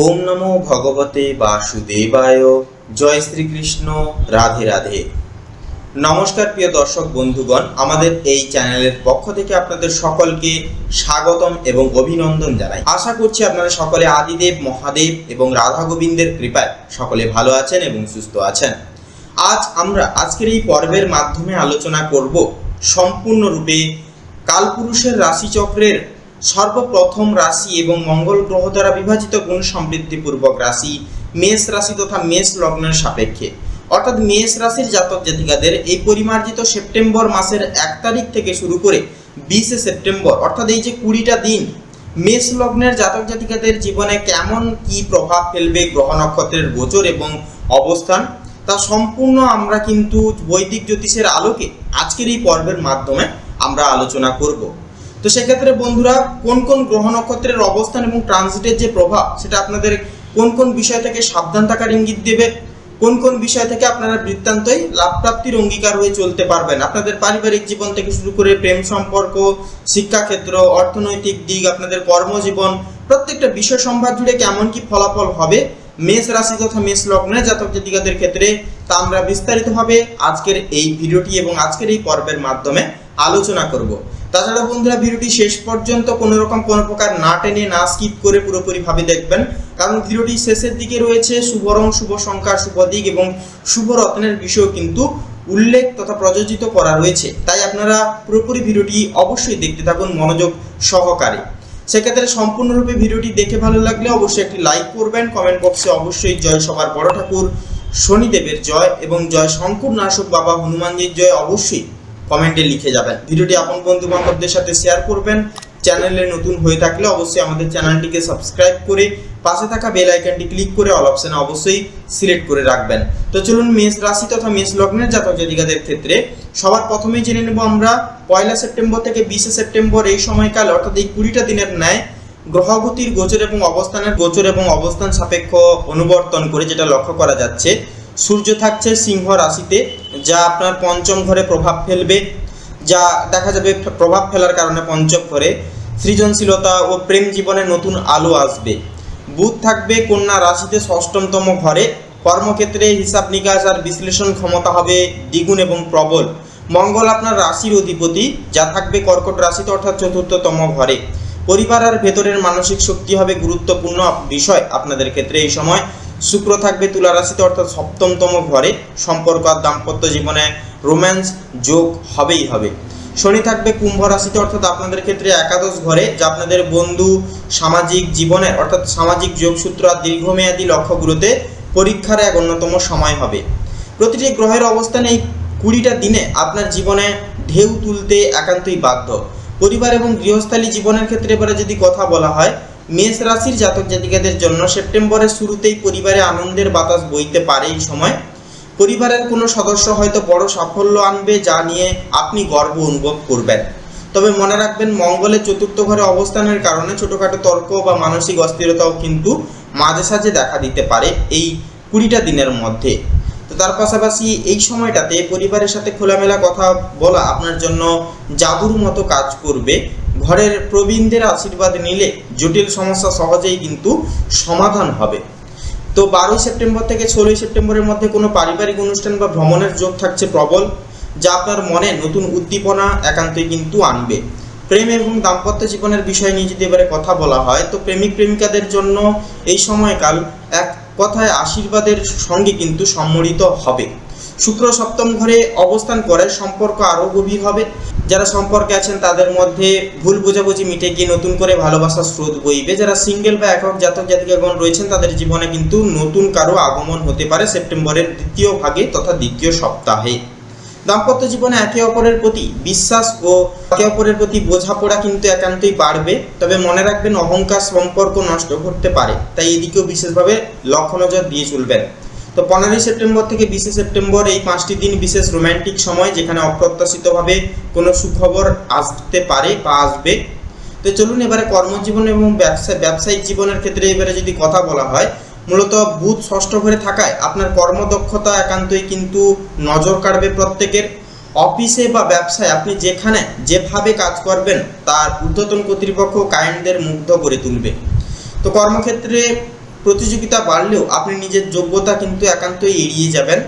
ওম নমো ভগবতে বাসুদেবায়। জয় শ্রীকৃষ্ণ। রাধে রাধে। নমস্কার প্রিয় দর্শক বন্ধুগণ, আমাদের এই চ্যানেলের পক্ষ থেকে আপনাদের সকলকে স্বাগতম এবং অভিনন্দন জানাই। আশা করছি আপনারা সকলে আদিদেব মহাদেব এবং রাধা গোবিন্দের কৃপায় সকলে ভালো আছেন এবং সুস্থ আছেন। আজ আমরা আজকের এই পর্বের মাধ্যমে আলোচনা করব সম্পূর্ণরূপে কালপুরুষের রাশিচক্রের সর্বপ্রথম রাশি এবং মঙ্গল গ্রহ দ্বারা বিভাজিত গুণ সমৃদ্ধিপূর্বক রাশি মেষ রাশি তথা মেষ লগ্নের সাপেক্ষে, অর্থাৎ মেষ রাশির জাতক জাতিকাদের এই পরিমার্জিত সেপ্টেম্বর মাসের 1 তারিখ থেকে শুরু করে 20 সেপ্টেম্বর, অর্থাৎ এই যে 20টা দিন মেষ লগ্নের জাতক জাতিকাদের জীবনে কেমন কি প্রভাব ফেলবে গ্রহ নক্ষত্রের গোচর এবং অবস্থান, তা সম্পূর্ণ আমরা কিন্তু বৈদিক জ্যোতিষের আলোকে আজকের এই পর্বের মাধ্যমে আমরা আলোচনা করব। তো সেক্ষেত্রে বন্ধুরা, কোন কোন গ্রহ নক্ষত্রের অবস্থান এবং ট্রানজিটের যে প্রভাব সেটা আপনাদের কোন কোন বিষয় থেকে সাবধান থাকার ইঙ্গিত দেবে, কোন কোন বিষয় থেকে আপনারা বৃত্তান্তই লাভ প্রাপ্তির অঙ্গীকার হয়ে চলতে পারবেন, আপনাদের পারিবারিক জীবন থেকে শুরু করে প্রেম সম্পর্ক, শিক্ষাক্ষেত্র, অর্থনৈতিক দিক, আপনাদের কর্মজীবন, প্রত্যেকটা বিষয় সম্ভার জুড়ে কেমন কি ফলাফল হবে মেষ রাশি তথা মেষ লগ্নের জাতক জাতিকাদের ক্ষেত্রে, তা আমরা বিস্তারিতভাবে আজকের এই ভিডিওটি এবং আজকের এই পর্বের মাধ্যমে আলোচনা করব। তাছাড়া বন্ধুরা, ভিডিওটি শেষ পর্যন্ত কোনো প্রকার না টেনে না স্কিপ করে পুরোপুরিভাবে দেখবেন, কারণ ভিডিওটি শেষের দিকে রয়েছে শুভ রং, শুভ সংখ্যা, শুভ দিক এবং শুভ রত্নের বিষয় কিন্তু উল্লেখ তথা প্রযোজিত করা রয়েছে। তাই আপনারা পুরোপুরি ভিডিওটি অবশ্যই দেখতে থাকুন মনোযোগ সহকারে। সেক্ষেত্রে সম্পূর্ণরূপে ভিডিওটি দেখে ভালো লাগলে অবশ্যই একটি লাইক করবেন, কমেন্ট বক্সে অবশ্যই জয় সবার বড় ঠাকুর শনিদেবের জয় এবং জয় শঙ্কর নাশক বাবা হনুমানজির জয় অবশ্যই কমেন্টে লিখে যাবেন। ভিডিওটি আপন বন্ধু বান্ধবদের সাথে শেয়ার করবেন। চ্যানেলে নতুন হয়ে থাকলে অবশ্যই আমাদের চ্যানেলটিকে সাবস্ক্রাইব করে পাশে থাকা বেল আইকনটি ক্লিক করে অল অপশনে অবশ্যই সিলেক্ট করে রাখবেন। তো চলুন মেষ রাশি তথা মেষ লগ্নের জাতক জাতিকাদের ক্ষেত্রে সবার প্রথমেই জেনে নেব আমরা 1 সেপ্টেম্বর থেকে 20 সেপ্টেম্বর এই সময়কাল, অর্থাৎ এই 20টা দিনের ন্যায় গ্রহগতির গোচর এবং অবস্থান সাপেক্ষ অনুবর্তন করে যেটা লক্ষ্য করা যাচ্ছে, সূর্য থাকছে সিংহ রাশিতে, যা আপনার পঞ্চম ঘরে প্রভাব ফেলবে, যা দেখা যাবে প্রভাব ফেলার কারণে পঞ্চম ঘরে সৃজনশীলতা ও প্রেম জীবনে নতুন আলো আসবে। বুধ থাকবে কন্যা রাশিতে ষষ্ঠমতম ঘরে, কর্মক্ষেত্রে হিসাব নিকাশ আর বিশ্লেষণ ক্ষমতা হবে দ্বিগুণ এবং প্রবল। মঙ্গল আপনার রাশির অধিপতি, যা থাকবে কর্কট রাশিতে অর্থাৎ চতুর্থতম ঘরে। পরিবার আর ভেতরের মানসিক শক্তি হবে গুরুত্বপূর্ণ বিষয় আপনাদের ক্ষেত্রে এই সময়। শুক্র থাকবে তুলা রাশিতে অর্থাৎ সপ্তমতম ঘরে, সম্পর্ক আর দাম্পত্য জীবনে রোম্যান্স যোগ হবেই হবে। শনি থাকবে কুম্ভ রাশিতে অর্থাৎ আপনাদের ক্ষেত্রে একাদশ ঘরে, যা আপনাদের বন্ধু সামাজিক জীবনের অর্থাৎ সামাজিক যোগসূত্র আর দীর্ঘমেয়াদী লক্ষ্যগুলোতে পরীক্ষার এক অন্যতম সময় হবে। প্রতিটি গ্রহের অবস্থান এই 20টা দিনে আপনার জীবনে ঢেউ তুলতে একান্তই বাধ্য। পরিবার এবং গৃহস্থালী জীবনের ক্ষেত্রে এবারে যদি কথা বলা হয়, মেষ রাশির জাতক জাতিকাদের জন্য সেপ্টেম্বরের শুরুতেই পরিবারে আনন্দের বাতাস বইতে পারে। এই সময় পরিবারের কোনো সদস্য হয়তো বড় সাফল্য আনবে, যা নিয়ে আপনি গর্ব অনুভব করবেন। তবে মনে রাখবেন, মঙ্গলের চতুর্থ ঘরে অবস্থানের কারণে ছোটোখাটো তর্ক বা মানসিক অস্থিরতাও কিন্তু মাঝে সাঝে দেখা দিতে পারে এই 20টা দিনের মধ্যে। তো তার পাশাপাশি এই সময়টাতে পরিবারের সাথে খোলামেলা কথা বলা আপনার জন্য জাদুর মতো কাজ করবে। ঘরের প্রবীণদের আশীর্বাদ নিলে জটিল সমস্যা সহজেই কিন্তু সমাধান হবে। তো 12 সেপ্টেম্বর থেকে 16 সেপ্টেম্বরের মধ্যে কোনো পারিবারিক অনুষ্ঠান বা ভ্রমণের যোগ থাকছে প্রবল, যা আপনার মনে নতুন উদ্দীপনা একান্তই কিন্তু আনবে। প্রেম এবং দাম্পত্য জীবনের বিষয় নিয়ে যদি এবারে কথা বলা হয়, তো প্রেমিক প্রেমিকাদের জন্য এই সময়কাল এক কথায় আশীর্বাদের সঙ্গে কিন্তু সম্মিলিত হবে। শুক্র সপ্তম ঘরে অবস্থান করে সম্পর্ক আরও গভীর হবে। যারা সম্পর্কে আছেন তাদের মধ্যে ভুল বোঝাবুঝি মিটে গিয়ে নতুন করে ভালোবাসার স্রোত বইবে। যারা সিঙ্গেল বা একক জাতক জাতিকাগণ রয়েছেন তাদের জীবনে কিন্তু নতুন কারো আগমন হতে পারে সেপ্টেম্বরের দ্বিতীয় ভাগে তথা দ্বিতীয় সপ্তাহে। দাম্পত্য জীবনে একে অপরের প্রতি বিশ্বাস ও একে অপরের প্রতি বোঝাপড়া কিন্তু একান্তই বাড়বে। তবে মনে রাখবেন, অহংকার সম্পর্ক নষ্ট করতে পারে, তাই এদিকেও বিশেষভাবে লক্ষ্য নজর দিয়ে চলবেন। তো 15 সেপ্টেম্বর থেকে 20 সেপ্টেম্বর এই 5টি দিন বিশেষ রোম্যান্টিক সময়, যেখানে অপ্রত্যাশিতভাবে কোনো সুখবর আসতে পারে বা আসবে। তো চলুন এবারে কর্মজীবন এবং ব্যবসায়িক জীবনের ক্ষেত্রে এবারে যদি কথা বলা হয়, মূলত বুধ ষষ্ঠ ঘরে থাকায় আপনার কর্মদক্ষতা একান্তই কিন্তু নজর কাড়বে প্রত্যেকের। অফিসে বা ব্যবসায় আপনি যেখানে যেভাবে কাজ করবেন তার ঊর্ধ্বতন কর্তৃপক্ষ ক্লায়েন্টদের মুগ্ধ করে তুলবে। তো কর্মক্ষেত্রে প্রতিযোগিতা বাড়লেও আপনি নিজের যোগ্যতা কিন্তু একান্তই এড়িয়ে যাবেন,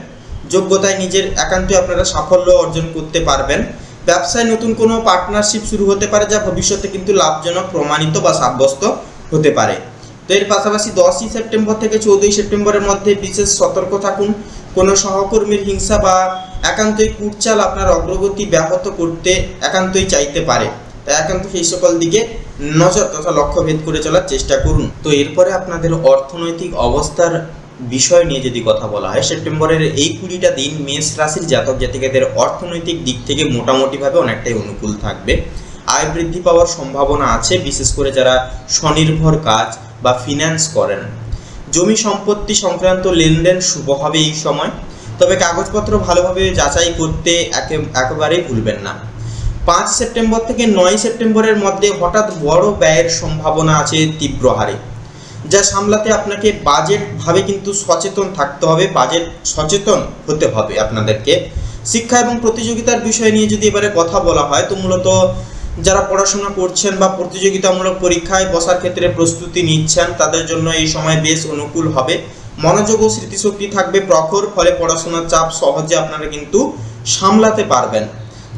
যোগ্যতায় নিজের একান্তই আপনারা সাফল্য অর্জন করতে পারবেন। ব্যবসায় নতুন কোনো পার্টনারশিপ শুরু হতে পারে, যা ভবিষ্যতে কিন্তু লাভজনক প্রমাণিত বা সাব্যস্ত হতে পারে। তো এর পাশাপাশি 10ই সেপ্টেম্বর থেকে 14ই সেপ্টেম্বরের মধ্যে বিশেষ সতর্ক থাকুন। কোনো সহকর্মীর হিংসা বা একান্তই কুটচাল আপনার অগ্রগতি ব্যাহত করতে একান্তই চাইতে পারে, তাই একান্ত সেই সকল দিকে নজর তথা লক্ষ্যভেদ করে চলার চেষ্টা করুন। তো এরপরে আপনাদের অর্থনৈতিক অবস্থার বিষয় নিয়ে যদি কথা বলা হয়, সেপ্টেম্বরের এই 20টা দিন মেষ রাশির জাতক জাতিকাদের অর্থনৈতিক দিক থেকে মোটামুটিভাবে অনেকটাই অনুকূল থাকবে। আয় বৃদ্ধি পাওয়ার সম্ভাবনা আছে, বিশেষ করে যারা স্বনির্ভর কাজ বা ফিন্যান্স করেন। জমি সম্পত্তি সংক্রান্ত লেনদেন শুভ হবে এই সময়, তবে কাগজপত্র ভালোভাবে যাচাই করতে একেবারেই ভুলবেন না। 5 সেপ্টেম্বর থেকে 9 সেপ্টেম্বরের মধ্যে হঠাৎ বড় ব্যয়ের সম্ভাবনা আছে তীব্র হারে, যা সামলাতে আপনাকে বাজেটভাবে কিন্তু সচেতন থাকতে হবে, বাজেট সচেতন হতে হবে আপনাদেরকে। শিক্ষা এবং প্রতিযোগিতার বিষয় নিয়ে যদি এবারে কথা বলা হয়, তো মূলত যারা পড়াশোনা করছেন বা প্রতিযোগিতামূলক পরীক্ষায় বসার ক্ষেত্রে প্রস্তুতি নিচ্ছেন, তাদের জন্য এই সময় বেশ অনুকূল হবে। মনোযোগ ও স্মৃতিশক্তি থাকবে প্রখর, ফলে পড়াশোনার চাপ সহজে আপনারা কিন্তু সামলাতে পারবেন।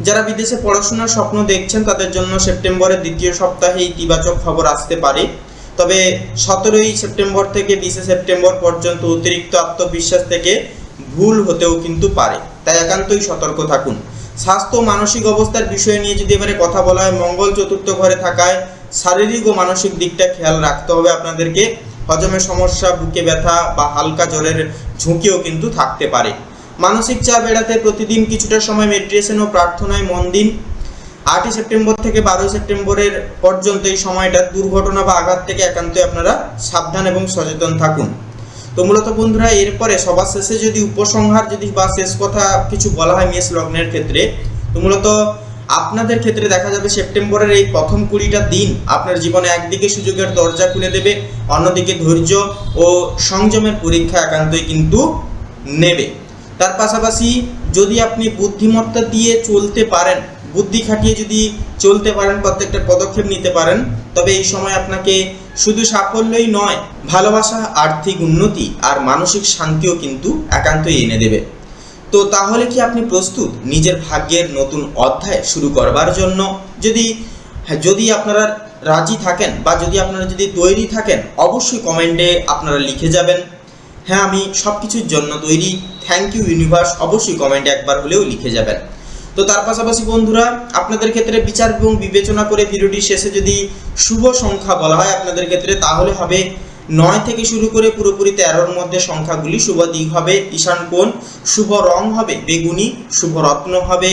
যারা বিদেশে পড়াশোনার স্বপ্ন দেখছেন, তাদের জন্য সেপ্টেম্বরের দ্বিতীয় সপ্তাহে ইতিবাচক খবর আসতে পারে, তবে 17ই সেপ্টেম্বর থেকে 20 সেপ্টেম্বর পর্যন্ত অতিরিক্ত আত্মবিশ্বাস থেকে ভুল হতেও কিন্তু পারে, তাই একান্তই সতর্ক থাকুন। স্বাস্থ্য মানসিক অবস্থার বিষয় নিয়ে যদি এবারে কথা বলা হয়, মঙ্গল চতুর্থ ঘরে থাকায় শারীরিক ও মানসিক দিকটা খেয়াল রাখতে হবে আপনাদেরকে। হজমের সমস্যা, বুকে ব্যথা বা হালকা জ্বরের ঝুঁকিও কিন্তু থাকতে পারে। মানসিক চাপ এড়াতে প্রতিদিন কিছুটা সময় মেডিটেশন ও প্রার্থনায় মন দিন। 8ই সেপ্টেম্বর থেকে 12ই সেপ্টেম্বরের পর্যন্ত এই সময়টা দুর্ঘটনা বা আঘাত থেকে একান্তই আপনারা সাবধান এবং সচেতন থাকুন। তো মূলত বন্ধুরা, এরপরে সবার শেষে যদি উপসংহার বা শেষ কথা কিছু বলা হয় মেষ লগ্নের ক্ষেত্রে, তো মূলত আপনাদের ক্ষেত্রে দেখা যাবে সেপ্টেম্বরের এই প্রথম 20টা দিন আপনার জীবনে একদিকে সুযোগের দরজা খুলে দেবে, অন্যদিকে ধৈর্য ও সংযমের পরীক্ষা একান্তই কিন্তু নেবে। তার পাশাপাশি যদি আপনি বুদ্ধিমত্তা দিয়ে চলতে পারেন, বুদ্ধি খাটিয়ে যদি চলতে পারেন, প্রত্যেকটা পদক্ষেপ নিতে পারেন, তবে এই সময় আপনাকে শুধু সাফল্যই নয়, ভালোবাসা, আর্থিক উন্নতি আর মানসিক শান্তিও কিন্তু একান্তই এনে দেবে। তো তাহলে কি আপনি প্রস্তুত নিজের ভাগ্যের নতুন অধ্যায় শুরু করবার জন্য? যদি আপনারা রাজি থাকেন বা আপনারা যদি তৈরি থাকেন, অবশ্যই কমেন্টে আপনারা লিখে যাবেন, হ্যাঁ আমি সব কিছুর জন্য তৈরি, থ্যাংক ইউ ইউনিভার্স, অবশ্যই কমেন্টে একবার হলেও লিখে যাবেন। তো তার পাশাপাশি বন্ধুরা, আপনাদের ক্ষেত্রে বিচার এবং বিবেচনা করে ভিডিওটি শেষে যদি শুভ সংখ্যা বলা হয় আপনাদের ক্ষেত্রে, তাহলে হবে 9 থেকে শুরু করে পুরোপুরি 13-র মধ্যে সংখ্যাগুলি। শুভ দিক হবে ঈশান কোণ, শুভ রং হবে বেগুনি, শুভ রত্ন হবে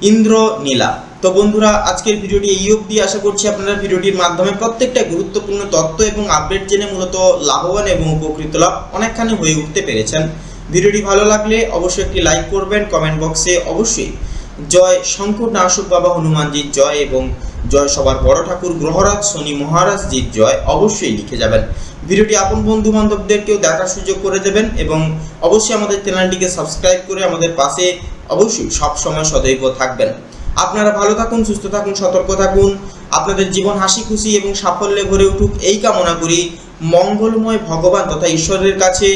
ইন্দ্র নীলা। তো বন্ধুরা, আজকের ভিডিওটি এই অবধি। আশা করছি আপনারা ভিডিওটির মাধ্যমে প্রত্যেকটা গুরুত্বপূর্ণ তথ্য এবং আপডেট জেনে মূলত লাভবান এবং উপকৃত লাভ অনেকখানি হয়ে উঠতে পেরেছেন। ভিডিওটি ভালো লাগলে অবশ্যই একটি লাইক করবেন, কমেন্ট বক্সে অবশ্যই জয় শঙ্কর নাসুক বাবা হনুমানজির জয় এবং জয় সবার বড় ঠাকুর গ্রহরাজ শনি মহারাজজির জয় অবশ্যই লিখে যাবেন। ভিডিওটি আপন বন্ধু বান্ধবদেরকেও দেখার সুযোগ করে দেবেন এবং অবশ্যই আমাদের চ্যানেলটিকে সাবস্ক্রাইব করে আমাদের পাশে অবশ্যই সবসময় সদৈব থাকবেন। আপনারা ভালো থাকুন, সুস্থ থাকুন, সতর্ক থাকুন, আপনাদের জীবন হাসি খুশি এবং সাফল্যে ভরে উঠুক এই কামনা করি মঙ্গলময় ভগবান তথা ঈশ্বরের কাছে।